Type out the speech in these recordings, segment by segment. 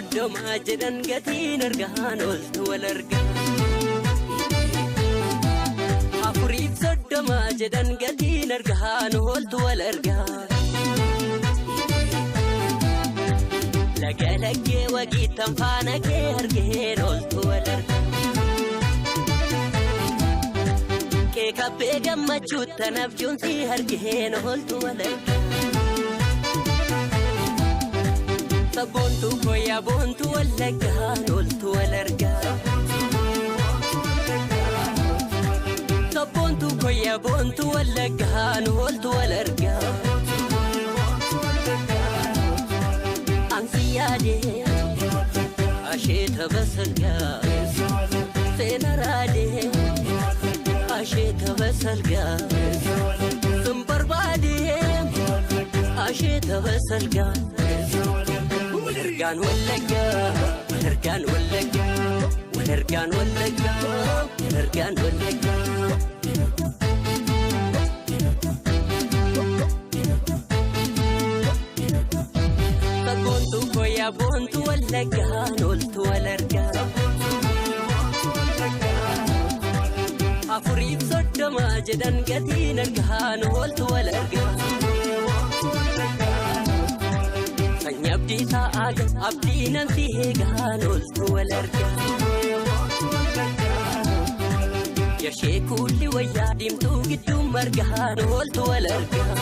soddoma jedhan gatiin argaan ooltu wal argaa. Afuriif soddoma jedhan gatiin argaan ooltu wal argaa. Laga laggee wagiitan faana kee argeen ooltu wal argaa. Kee kabbee gammachuutti nafjuunsi argeen ooltu wal argaa. Sabboontu koya boontu wallaggaan ooltu wal argaa. Sabboontu koya boontu wallaggaan ooltu wal argaa. Ansi yaadee asheeta basalgaa seena raadee asheeta basalgaa sun barbaadee asheeta basalgaa. Walargaan wallaggaa, walargaan wallaggaa, walargaan wallaggaa, walargaan wallaggaa. Sabboontu koya boontu wallaggaan ooltu wal argaa. Afuriif soddoma jedhan gatiin argaan ooltu wal argaa. Abdii ta'aaga abdii namsi eegaan ooltu wal argaa. Yashee kulli wayyaa diimtuu gidduu margaan ooltu wal argaa.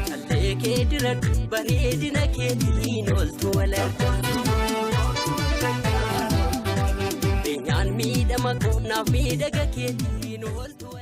Kallee kee diradhu bareedina keetiin ooltu wal argaa. Beenyaan miidhama naaf miidhaga keetiin ooltu wal argaa.